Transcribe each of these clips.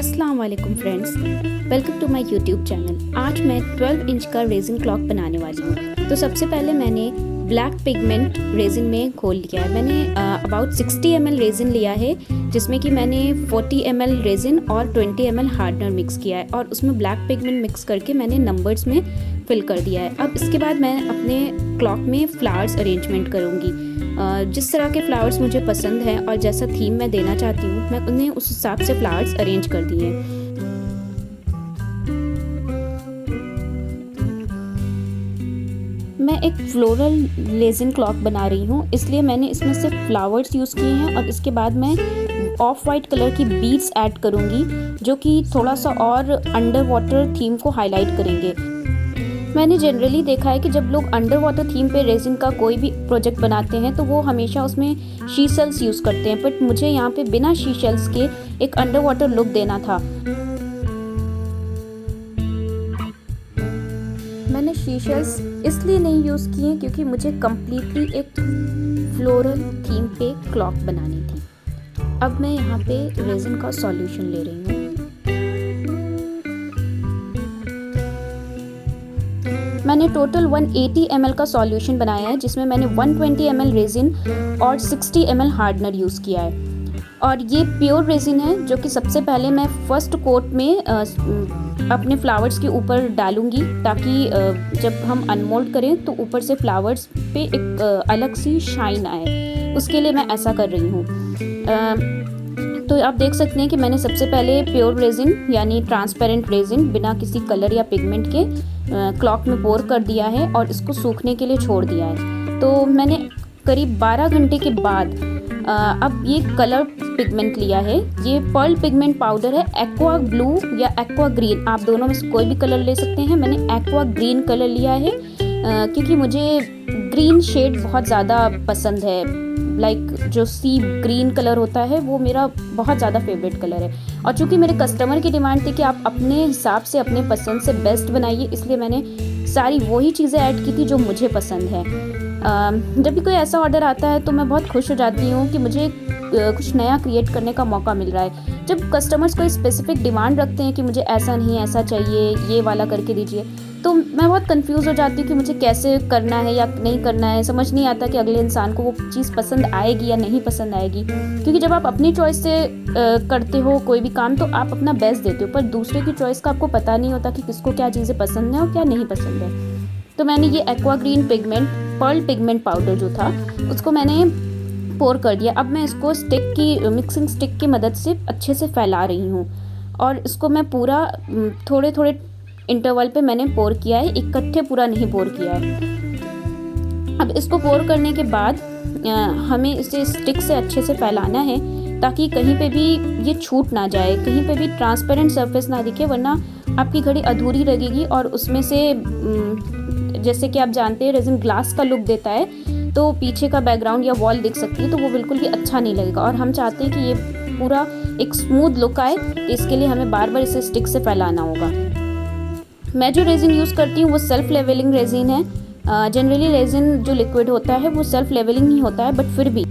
अस्सलाम वालेकुम friends, welcome to my YouTube channel. आज मैं 12 इंच का रेजिन क्लॉक बनाने वाली हूँ। तो सबसे पहले मैंने ब्लैक पिगमेंट रेजिन में घोल लिया है। मैंने अबाउट 60 ml रेजिन लिया है, जिसमें कि मैंने 40 ml रेजिन और 20 ml हार्डनर मिक्स किया है और उसमें ब्लैक पिगमेंट मिक्स करके मैंने नंबर्स में फिल कर दिया है। अब इसके बाद मैं अपने क्लॉक में फ्लावर्स अरेंजमेंट करूँगी। जिस तरह के फ्लावर्स मुझे पसंद हैं और जैसा थीम मैं देना चाहती हूँ, मैं उन्हें उस हिसाब से फ्लावर्स अरेंज कर दिए हैं। मैं एक फ्लोरल रेजिन क्लॉक बना रही हूँ, इसलिए मैंने इसमें सिर्फ फ्लावर्स यूज़ किए हैं और इसके बाद मैं ऑफ वाइट कलर की बीड्स ऐड करूँगी, जो कि थोड़ा सा और अंडर वाटर थीम को हाईलाइट करेंगे। मैंने जनरली देखा है कि जब लोग अंडर वाटर थीम पे रेजिन का कोई भी प्रोजेक्ट बनाते हैं तो वो हमेशा उसमें शी शेल्स यूज़ करते हैं, बट मुझे यहाँ पे बिना शी शेल्स के एक अंडर वाटर लुक देना था। मैंने शी शेल्स इसलिए नहीं यूज़ किए क्योंकि मुझे कम्प्लीटली एक फ्लोरल थीम पे क्लॉक बनानी थी। अब मैं यहाँ पे रेजिन का सॉल्यूशन ले रही हूँ। मैंने टोटल 180 ml का सॉल्यूशन बनाया है, जिसमें मैंने 120 ml रेजिन और 60 ml हार्डनर यूज़ किया है। और ये प्योर रेजिन है, जो कि सबसे पहले मैं फर्स्ट कोट में अपने फ्लावर्स के ऊपर डालूंगी, ताकि जब हम अनमोल्ड करें तो ऊपर से फ्लावर्स पे एक अलग सी शाइन आए। उसके लिए मैं ऐसा कर रही हूँ। तो आप देख सकते हैं कि मैंने सबसे पहले प्योर रेजिन यानी ट्रांसपेरेंट रेजिन बिना किसी कलर या पिगमेंट के क्लॉक में पोर कर दिया है और इसको सूखने के लिए छोड़ दिया है। तो मैंने करीब 12 घंटे के बाद अब ये कलर पिगमेंट लिया है। ये पर्ल पिगमेंट पाउडर है, एक्वा ब्लू या एक्वा ग्रीन, आप दोनों में से कोई भी कलर ले सकते हैं। मैंने एक्वा ग्रीन कलर लिया है क्योंकि मुझे ग्रीन शेड बहुत ज़्यादा पसंद है। लाइक जो सी ग्रीन कलर होता है वो मेरा बहुत ज़्यादा फेवरेट कलर है। और चूँकि मेरे कस्टमर की डिमांड थी कि आप अपने हिसाब से अपने पसंद से बेस्ट बनाइए, इसलिए मैंने सारी वही चीज़ें ऐड की थी जो मुझे पसंद है। जब भी कोई ऐसा ऑर्डर आता है तो मैं बहुत खुश हो जाती हूँ कि मुझे कुछ नया क्रिएट करने का मौका मिल रहा है। जब कस्टमर्स कोई स्पेसिफिक डिमांड रखते हैं कि मुझे ऐसा नहीं ऐसा चाहिए, ये वाला करके दीजिए, तो मैं बहुत कंफ्यूज हो जाती हूँ कि मुझे कैसे करना है या नहीं करना है। समझ नहीं आता कि अगले इंसान को वो चीज़ पसंद आएगी या नहीं पसंद आएगी। क्योंकि जब आप अपनी चॉइस से करते हो कोई भी काम, तो आप अपना बेस्ट देते हो, पर दूसरे की चॉइस का आपको पता नहीं होता कि किसको क्या चीज़ें पसंद है और क्या नहीं पसंद है। तो मैंने ये aqua green pigment pearl pigment powder जो था उसको मैंने पोर कर दिया। अब मैं इसको स्टिक की मिक्सिंग स्टिक की मदद से अच्छे से फैला रही हूँ और इसको मैं पूरा थोड़े थोड़े इंटरवल पे मैंने पोर किया है, इकट्ठे पूरा नहीं पोर किया है। अब इसको पोर करने के बाद हमें इसे स्टिक से अच्छे से फैलाना है, ताकि कहीं पे भी ये छूट ना जाए, कहीं पे भी ट्रांसपेरेंट सरफेस ना दिखे, वरना आपकी घड़ी अधूरी लगेगी और उसमें से जैसे कि आप जानते हैं रेजिन ग्लास का लुक देता है, तो पीछे का बैकग्राउंड या वॉल दिख सकती है, तो वो बिल्कुल भी अच्छा नहीं लगेगा। और हम चाहते हैं कि ये पूरा एक स्मूथ लुक आए, तो इसके लिए हमें बार बार इसे स्टिक से फैलाना होगा। मैं जो रेजिन यूज़ करती हूँ वो सेल्फ लेवलिंग रेजिन है। जनरली रेजिन जो लिक्विड होता है वो सेल्फ लेवलिंग ही होता है, बट फिर भी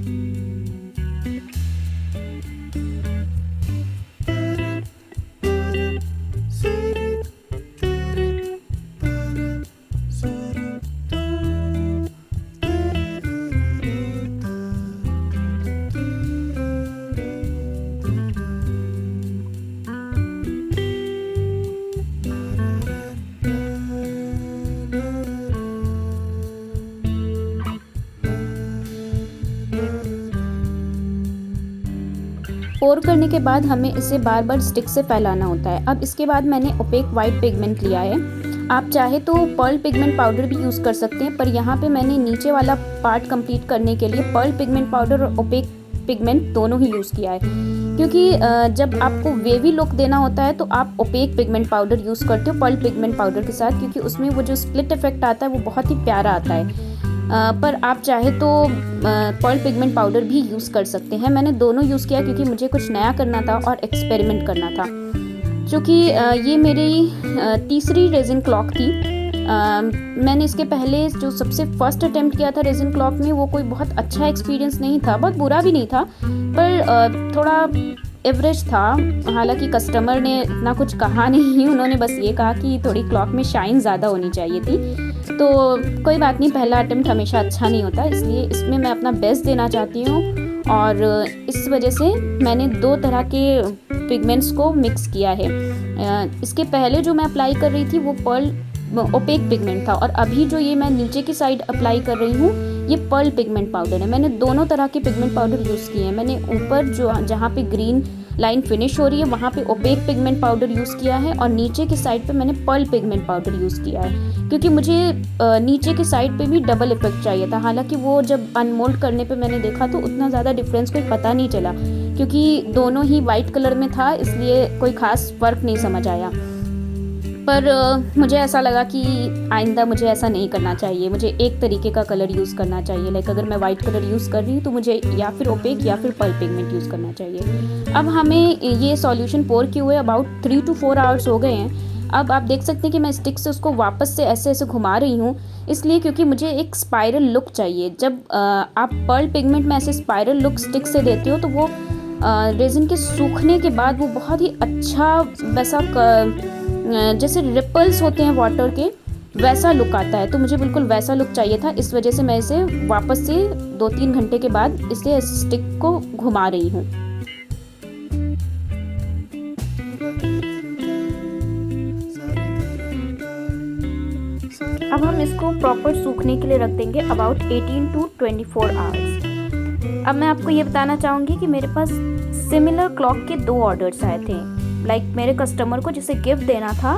पोर करने के बाद हमें इसे बार बार स्टिक से फैलाना होता है। अब इसके बाद मैंने ओपेक वाइट पिगमेंट लिया है। आप चाहे तो पर्ल पिगमेंट पाउडर भी यूज़ कर सकते हैं, पर यहाँ पे मैंने नीचे वाला पार्ट कंप्लीट करने के लिए पर्ल पिगमेंट पाउडर और ओपेक पिगमेंट दोनों ही यूज़ किया है। क्योंकि जब आपको वेवी लुक देना होता है तो आप ओपेक पिगमेंट पाउडर यूज़ करते हो पर्ल पिगमेंट पाउडर के साथ, क्योंकि उसमें वो जो स्प्लिट इफेक्ट आता है वो बहुत ही प्यारा आता है। पर आप चाहे तो पर्ल पिगमेंट पाउडर भी यूज़ कर सकते हैं। मैंने दोनों यूज़ किया क्योंकि मुझे कुछ नया करना था और एक्सपेरिमेंट करना था। चूँकि ये मेरी तीसरी रेजिन क्लॉक थी। मैंने इसके पहले जो सबसे फर्स्ट अटेम्प्ट किया था रेजिन क्लॉक में, वो कोई बहुत अच्छा एक्सपीरियंस नहीं था, बहुत बुरा भी नहीं था, पर थोड़ा एवरेज था। हालांकि कस्टमर ने इतना कुछ कहा नहीं, उन्होंने बस ये कहा कि थोड़ी क्लॉक में शाइन ज़्यादा होनी चाहिए थी। तो कोई बात नहीं, पहला अटेम्प्ट हमेशा अच्छा नहीं होता, इसलिए इसमें मैं अपना बेस्ट देना चाहती हूँ। और इस वजह से मैंने 2 तरह के पिगमेंट्स को मिक्स किया है। इसके पहले जो मैं अप्लाई कर रही थी वो पर्ल ओपेक पिगमेंट था, और अभी जो ये मैं नीचे की साइड अप्लाई कर रही हूँ ये पर्ल पिगमेंट पाउडर है। मैंने दोनों तरह के पिगमेंट पाउडर यूज़ किए हैं। मैंने ऊपर जो जहाँ पे ग्रीन लाइन फिनिश हो रही है वहाँ पे ओपेक पिगमेंट पाउडर यूज़ किया है, और नीचे की साइड पे मैंने पर्ल पिगमेंट पाउडर यूज़ किया है, क्योंकि मुझे नीचे की साइड पे भी डबल इफेक्ट चाहिए था। हालांकि वो जब अनमोल्ड करने पे मैंने देखा तो उतना ज़्यादा डिफरेंस कोई पता नहीं चला, क्योंकि दोनों ही वाइट कलर में था, इसलिए कोई ख़ास फ़र्क नहीं समझ आया। पर मुझे ऐसा लगा कि आइंदा मुझे ऐसा नहीं करना चाहिए, मुझे एक तरीके का कलर यूज़ करना चाहिए। लाइक अगर मैं वाइट कलर यूज़ कर रही हूँ तो मुझे या फिर ओपेक या फिर पर्ल पिगमेंट यूज़ करना चाहिए। अब हमें ये सॉल्यूशन पोर किए हुए अबाउट 3 to 4 आवर्स हो गए हैं। अब आप देख सकते हैं कि मैं स्टिक से उसको वापस से ऐसे ऐसे घुमा रही हूँ, इसलिए क्योंकि मुझे एक स्पाइरल लुक चाहिए। जब आप पर्ल पिगमेंट में ऐसे स्पाइरल लुक स्टिक से देते हो तो वो रेजिन के सूखने के बाद वो बहुत ही अच्छा वैसा जैसे रिपल्स होते हैं वाटर के, वैसा लुक आता है। तो मुझे बिल्कुल वैसा लुक चाहिए था, इस वजह से मैं इसे वापस से 2-3 घंटे के बाद इसे स्टिक को घुमा रही हूँ। अब हम इसको प्रॉपर सूखने के लिए रख देंगे अबाउट 18 to 24 आवर्स। अब मैं आपको ये बताना चाहूँगी कि मेरे पास सिमिलर क्लॉक के 2 ऑर्डर्स आए थे। लाइक मेरे कस्टमर को जिसे गिफ्ट देना था,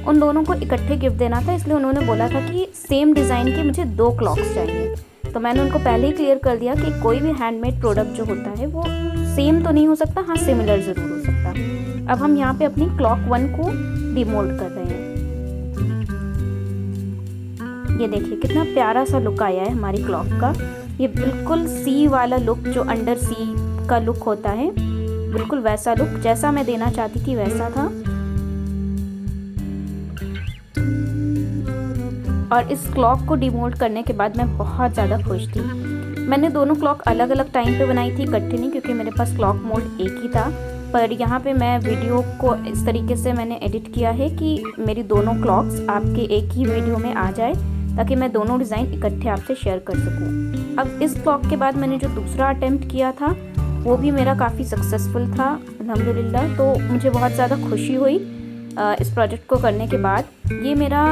उन दोनों को इकट्ठे गिफ्ट देना था, इसलिए उन्होंने बोला था कि सेम डिज़ाइन के मुझे 2 क्लॉक्स चाहिए। तो मैंने उनको पहले ही क्लियर कर दिया कि कोई भी हैंडमेड प्रोडक्ट जो होता है वो सेम तो नहीं हो सकता, हाँ सिमिलर ज़रूर हो सकता। अब हम यहाँ पे अपनी क्लॉक 1 को डिमोल्ड कर रहे हैं। ये देखिए कितना प्यारा सा लुक आया है हमारी क्लॉक का। ये बिल्कुल सी वाला लुक, जो अंडर सी का लुक होता है, बिल्कुल वैसा लुक जैसा मैं देना चाहती थी वैसा था। और इस क्लॉक को डिमोल्ड करने के बाद मैं बहुत ज़्यादा खुश थी। मैंने दोनों क्लॉक अलग अलग टाइम पे बनाई थी, इकट्ठे नहीं, क्योंकि मेरे पास क्लॉक मोल्ड एक ही था। पर यहाँ पे मैं वीडियो को इस तरीके से मैंने एडिट किया है कि मेरी दोनों क्लॉक्स आपके एक ही वीडियो में आ जाए, ताकि मैं दोनों डिज़ाइन इकट्ठे आपसे शेयर कर सकूँ। अब इस क्लॉक के बाद मैंने जो दूसरा अटेम्प्ट किया था वो भी मेरा काफ़ी सक्सेसफुल था अल्हम्दुलिल्लाह। तो मुझे बहुत ज़्यादा खुशी हुई इस प्रोजेक्ट को करने के बाद। ये मेरा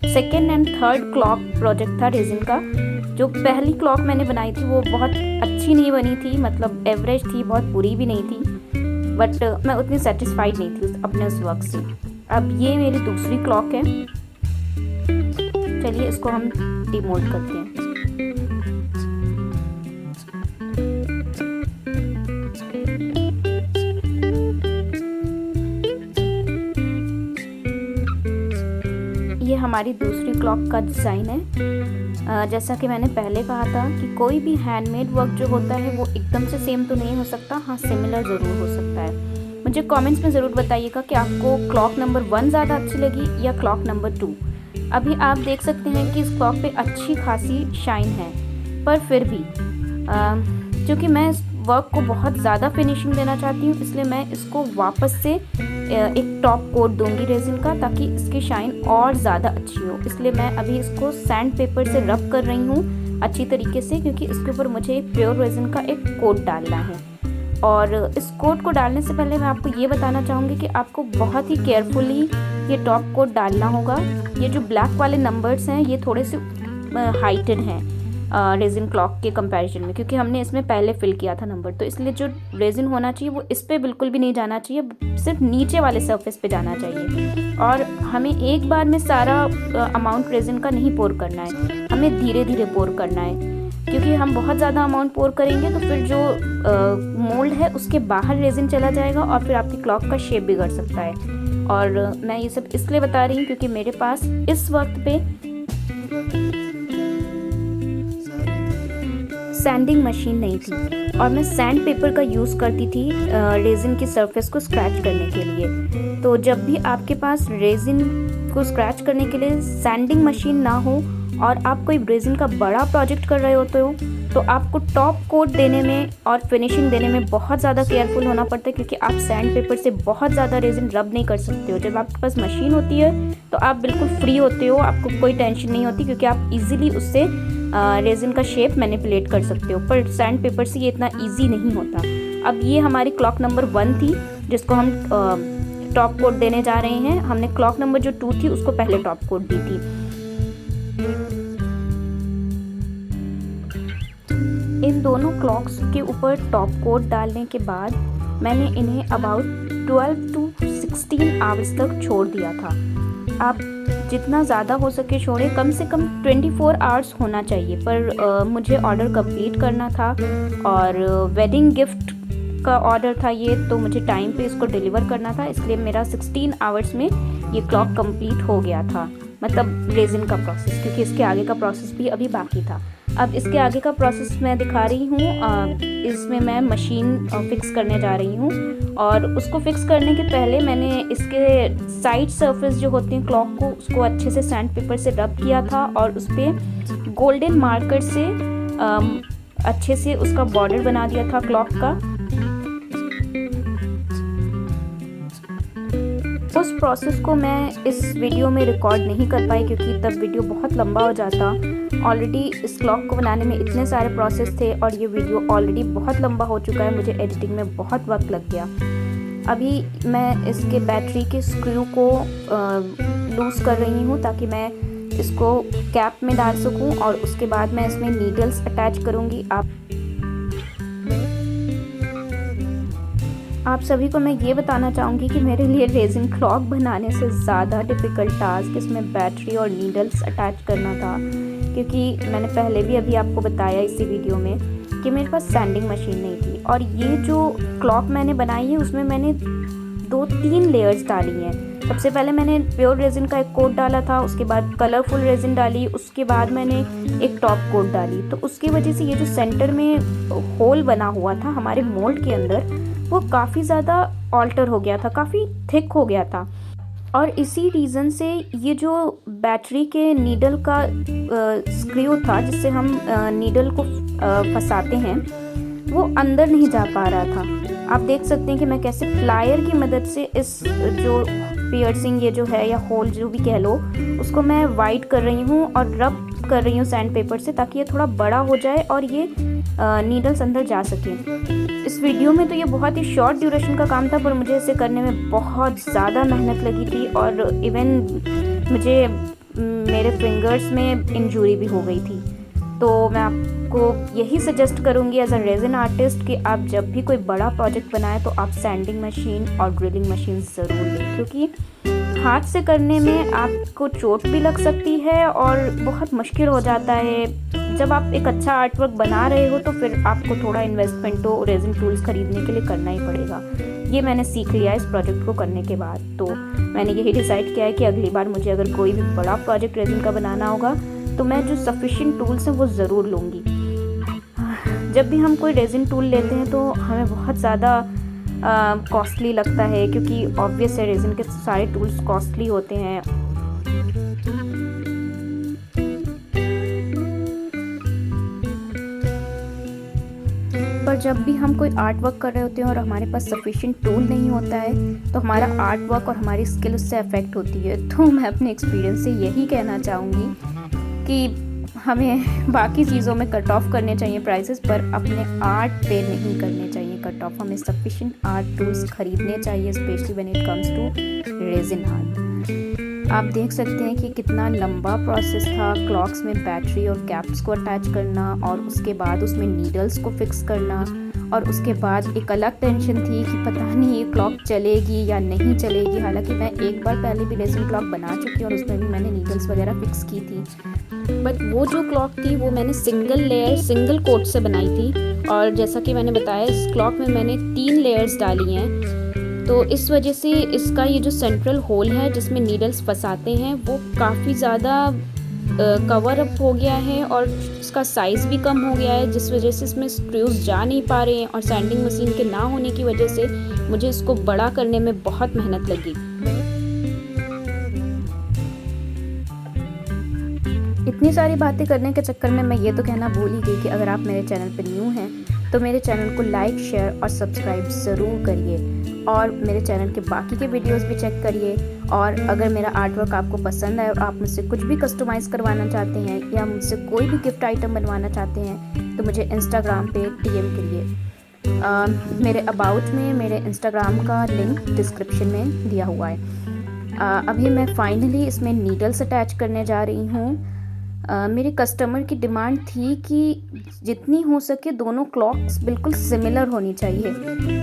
2nd and 3rd clock project था रेजिन का। जो पहली क्लॉक मैंने बनाई थी वो बहुत अच्छी नहीं बनी थी, मतलब एवरेज थी, बहुत बुरी भी नहीं थी, बट मैं उतनी सेटिस्फाइड नहीं थी अपने उस वर्क से। अब ये मेरी दूसरी क्लॉक है, चलिए इसको हम डिमोल्ड करते हैं। ये हमारी दूसरी क्लॉक का डिज़ाइन है। जैसा कि मैंने पहले कहा था कि कोई भी हैंडमेड वर्क जो होता है वो एकदम से सेम तो नहीं हो सकता, हाँ सिमिलर ज़रूर हो सकता है। मुझे कमेंट्स में ज़रूर बताइएगा कि आपको क्लॉक नंबर 1 ज़्यादा अच्छी लगी या क्लॉक नंबर 2। अभी आप देख सकते हैं कि इस क्लॉक पे अच्छी खासी शाइन है, पर फिर भी क्योंकि मैं इस वर्क को बहुत ज़्यादा फिनिशिंग देना चाहती हूँ, इसलिए मैं इसको वापस से एक टॉप कोट दूंगी रेजिन का, ताकि इसकी शाइन और ज़्यादा अच्छी हो। इसलिए मैं अभी इसको सैंड पेपर से रब कर रही हूँ अच्छी तरीके से, क्योंकि इसके ऊपर मुझे एक प्योर रेजिन का एक कोट डालना है। और इस कोट को डालने से पहले मैं आपको ये बताना चाहूँगी कि आपको बहुत ही केयरफुली ये टॉप कोट डालना होगा। ये जो ब्लैक वाले नंबर्स हैं ये थोड़े से हाइटेड हैं रेजिन क्लॉक के कंपैरिजन में, क्योंकि हमने इसमें पहले फिल किया था नंबर, तो इसलिए जो रेजिन होना चाहिए वो इस पे बिल्कुल भी नहीं जाना चाहिए, सिर्फ नीचे वाले सरफेस पे जाना चाहिए। और हमें एक बार में सारा अमाउंट रेजिन का नहीं पोर करना है, हमें धीरे धीरे पोर करना है, क्योंकि हम बहुत ज़्यादा अमाउंट पोर करेंगे तो फिर जो मोल्ड है उसके बाहर रेजिन चला जाएगा और फिर आपकी क्लॉक का शेप बिगड़ सकता है। और मैं ये सब इसलिए बता रही हूँ क्योंकि मेरे पास इस वक्त पे सैंडिंग मशीन नहीं थी और मैं सैंड पेपर का यूज़ करती थी रेजिन की सरफेस को स्क्रैच करने के लिए। तो जब भी आपके पास रेजिन को स्क्रैच करने के लिए सैंडिंग मशीन ना हो और आप कोई रेजिन का बड़ा प्रोजेक्ट कर रहे होते हो तो आपको टॉप कोट देने में और फिनिशिंग देने में बहुत ज़्यादा केयरफुल होना पड़ता है, क्योंकि आप सैंड पेपर से बहुत ज़्यादा रेजिन रब नहीं कर सकते हो। जब आपके पास मशीन होती है तो आप बिल्कुल फ्री होते हो, आपको कोई टेंशन नहीं होती, क्योंकि आप इजीली उससे रेजिन का शेप मैनिपुलेट कर सकते हो। पर सैंड पेपर से ये इतना ईजी नहीं होता। अब ये हमारी क्लॉक नंबर 1 थी जिसको हम टॉप कोट देने जा रहे हैं। हमने क्लॉक नंबर जो 2 थी उसको पहले टॉप कोट दी थी। इन दोनों क्लॉक्स के ऊपर टॉप कोट डालने के बाद मैंने इन्हें अबाउट 12 to 16 आवर्स तक छोड़ दिया था। आप जितना ज़्यादा हो सके छोड़ें, कम से कम 24 आवर्स होना चाहिए। पर मुझे ऑर्डर कंप्लीट करना था और वेडिंग गिफ्ट का ऑर्डर था ये, तो मुझे टाइम पे इसको डिलीवर करना था, इसलिए मेरा 16 आवर्स में ये क्लॉक कंप्लीट हो गया था, मतलब रेजिन का प्रोसेस, क्योंकि इसके आगे का प्रोसेस भी अभी बाकी था। अब इसके आगे का प्रोसेस मैं दिखा रही हूँ। इसमें मैं मशीन फिक्स करने जा रही हूँ, और उसको फिक्स करने के पहले मैंने इसके साइड सरफेस जो होती हैं क्लॉक को, उसको अच्छे से सैंड पेपर से रब किया था और उस पर गोल्डन मार्कर से अच्छे से उसका बॉर्डर बना दिया था क्लॉक का। उस प्रोसेस को मैं इस वीडियो में रिकॉर्ड नहीं कर पाई, क्योंकि तब वीडियो बहुत लंबा हो जाता। ऑलरेडी इस क्लॉक को बनाने में इतने सारे प्रोसेस थे और ये वीडियो ऑलरेडी बहुत लंबा हो चुका है, मुझे एडिटिंग में बहुत वक्त लग गया। अभी मैं इसके बैटरी के स्क्रू को लूज़ कर रही हूँ ताकि मैं इसको कैप में डाल सकूँ, और उसके बाद मैं इसमें नीडल्स अटैच करूँगी। आप सभी को मैं ये बताना चाहूँगी कि मेरे लिए रेजिन क्लॉक बनाने से ज़्यादा डिफ़िकल्ट टास्क इसमें बैटरी और नीडल्स अटैच करना था, क्योंकि मैंने पहले भी अभी आपको बताया इसी वीडियो में कि मेरे पास सैंडिंग मशीन नहीं थी। और ये जो क्लॉक मैंने बनाई है उसमें मैंने 2-3 लेयर्स डाली हैं। सबसे पहले मैंने प्योर रेजिन का एक कोट डाला था, उसके बाद कलरफुल रेजिन डाली, उसके बाद मैंने एक टॉप कोट डाली। तो उसकी वजह से ये जो सेंटर में होल बना हुआ था हमारे मोल्ड के अंदर, वो काफ़ी ज़्यादा ऑल्टर हो गया था, काफ़ी थिक हो गया था। और इसी रीज़न से ये जो बैटरी के नीडल का स्क्रू था जिससे हम नीडल को फंसाते हैं, वो अंदर नहीं जा पा रहा था। आप देख सकते हैं कि मैं कैसे प्लायर की मदद से इस जो पियर्सिंग ये जो है या होल जो भी कह लो, उसको मैं वाइड कर रही हूँ और रब कर रही हूँ सैंड पेपर से, ताकि ये थोड़ा बड़ा हो जाए और ये नीडल्स अंदर जा सकें। इस वीडियो में तो ये बहुत ही शॉर्ट ड्यूरेशन का काम था, पर मुझे इसे करने में बहुत ज़्यादा मेहनत लगी थी, और इवन मुझे मेरे फिंगर्स में इंजरी भी हो गई थी। तो मैं आपको यही सजेस्ट करूँगी एज अ रेजिन आर्टिस्ट कि आप जब भी कोई बड़ा प्रोजेक्ट बनाएं तो आप सैंडिंग मशीन और ड्रिलिंग मशीन ज़रूर लें, क्योंकि हाथ से करने में आपको चोट भी लग सकती है और बहुत मुश्किल हो जाता है। जब आप एक अच्छा आर्ट वर्क बना रहे हो तो फिर आपको थोड़ा इन्वेस्टमेंट तो रेजिन टूल्स खरीदने के लिए करना ही पड़ेगा। ये मैंने सीख लिया इस प्रोजेक्ट को करने के बाद। तो मैंने यही डिसाइड किया है कि अगली बार मुझे अगर कोई भी बड़ा प्रोजेक्ट रेजिन का बनाना होगा तो मैं जो सफिशिएंट टूल्स हैं वो ज़रूर लूँगी। जब भी हम कोई रेजिन टूल लेते हैं तो हमें बहुत ज़्यादा कॉस्टली लगता है, क्योंकि ऑब्वियस है रेजिन के सारे टूल्स कॉस्टली होते हैं। पर जब भी हम कोई आर्ट वर्क कर रहे होते हैं और हमारे पास सफिशिएंट टूल नहीं होता है तो हमारा आर्ट वर्क और हमारी स्किल उससे अफेक्ट होती है। तो मैं अपने एक्सपीरियंस से यही कहना चाहूँगी कि हमें बाकी चीज़ों में कट ऑफ करने चाहिए प्राइसेस, पर अपने आर्ट पे नहीं करने चाहिए कट ऑफ। हमें सफिशिएंट आर्ट टूल्स खरीदने चाहिए, specially when it comes to resin art. आप देख सकते हैं कि कितना लंबा प्रोसेस था क्लॉक्स में बैटरी और कैप्स को अटैच करना, और उसके बाद उसमें नीडल्स को फिक्स करना, और उसके बाद एक अलग टेंशन थी कि पता नहीं ये क्लॉक चलेगी या नहीं चलेगी। हालांकि मैं एक बार पहले भी रेजिन क्लॉक बना चुकी और उसमें भी मैंने नीडल्स वगैरह फिक्स की थी, बट वो जो क्लॉक थी वो मैंने सिंगल लेयर सिंगल कोट से बनाई थी। और जैसा कि मैंने बताया इस क्लॉक में मैंने 3 लेयर्स डाली हैं, तो इस वजह से इसका ये जो सेंट्रल होल है जिसमें नीडल्स फंसाते हैं वो काफ़ी ज़्यादा कवर अप हो गया है और इसका साइज़ भी कम हो गया है, जिस वजह से इसमें स्क्रूज जा नहीं पा रहे हैं, और सैंडिंग मशीन के ना होने की वजह से मुझे इसको बड़ा करने में बहुत मेहनत लगी। इतनी सारी बातें करने के चक्कर में मैं ये तो कहना भूल ही गई कि अगर आप मेरे चैनल पर न्यू हैं तो मेरे चैनल को लाइक, शेयर और सब्सक्राइब ज़रूर करिए और मेरे चैनल के बाकी के वीडियोस भी चेक करिए। और अगर मेरा आर्ट वर्क आपको पसंद है और आप मुझसे कुछ भी कस्टमाइज़ करवाना चाहते हैं या मुझसे कोई भी गिफ्ट आइटम बनवाना चाहते हैं तो मुझे इंस्टाग्राम पे DM करिए। मेरे अबाउट में मेरे इंस्टाग्राम का लिंक डिस्क्रिप्शन में दिया हुआ है। अभी मैं फाइनली इसमें नीडल्स अटैच करने जा रही हूँ। मेरे कस्टमर की डिमांड थी कि जितनी हो सके दोनों क्लॉक्स बिल्कुल सिमिलर होनी चाहिए,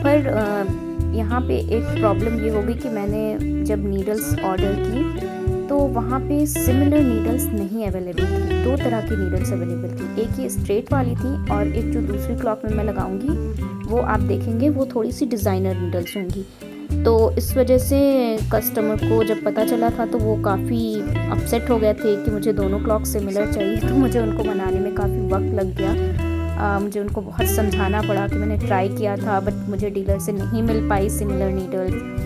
पर यहाँ पे एक प्रॉब्लम ये हो गई कि मैंने जब नीडल्स ऑर्डर की तो वहाँ पे सिमिलर नीडल्स नहीं अवेलेबल थी। 2 तरह की नीडल्स अवेलेबल थी, एक ये स्ट्रेट वाली थी और एक जो दूसरी क्लॉक में मैं लगाऊंगी वो आप देखेंगे वो थोड़ी सी डिज़ाइनर नीडल्स होंगी। तो इस वजह से कस्टमर को जब पता चला था तो वो काफ़ी अपसेट हो गए थे कि मुझे दोनों क्लॉक सिमिलर चाहिए। तो मुझे उनको मनाने में काफ़ी वक्त लग गया। मुझे उनको बहुत समझाना पड़ा कि मैंने ट्राई किया था बट मुझे डीलर से नहीं मिल पाई सिमिलर नीडल्स।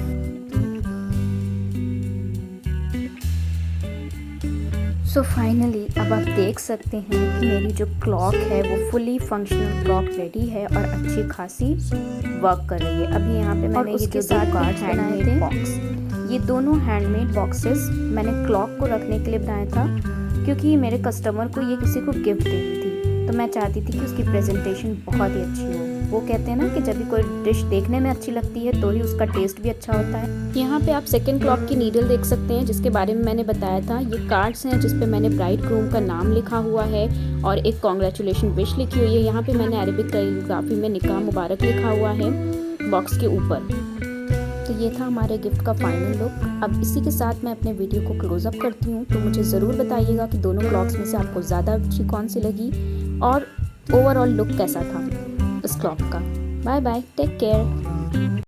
सो फाइनली अब आप देख सकते हैं कि मेरी जो क्लॉक है वो फुली फंक्शनल क्लॉक रेडी है और अच्छी खासी वर्क कर रही है। अभी यहाँ पे मैंने ये जो 2 कार्ड्स बनाए थे बॉक्स, ये दोनों हैंडमेड बॉक्सेस मैंने क्लॉक को रखने के लिए बनाया था क्योंकि मेरे कस्टमर को ये किसी को गिफ्ट देनी थी तो मैं चाहती थी कि उसकी प्रेजेंटेशन बहुत ही अच्छी हो। वो कहते हैं ना कि जब भी कोई डिश देखने में अच्छी लगती है तो ही उसका टेस्ट भी अच्छा होता है। यहाँ पे आप सेकंड क्लॉक की नीडल देख सकते हैं जिसके बारे में मैंने बताया था। ये कार्ड्स हैं जिस पे मैंने ब्राइड ग्रूम का नाम लिखा हुआ है और एक कॉन्ग्रेचुलेशन विश लिखी हुई है। यहाँ पे मैंने अरेबिक कैलीग्राफी में निकाह मुबारक लिखा हुआ है बॉक्स के ऊपर। तो ये था हमारे गिफ्ट का फाइनल लुक। अब इसी के साथ मैं अपने वीडियो को क्लोजअप करती हूँ। तो मुझे ज़रूर बताइएगा कि दोनों क्लॉक्स में से आपको ज़्यादा अच्छी कौन सी लगी और ओवरऑल लुक कैसा था इस क्लॉक का। Bye bye, take care.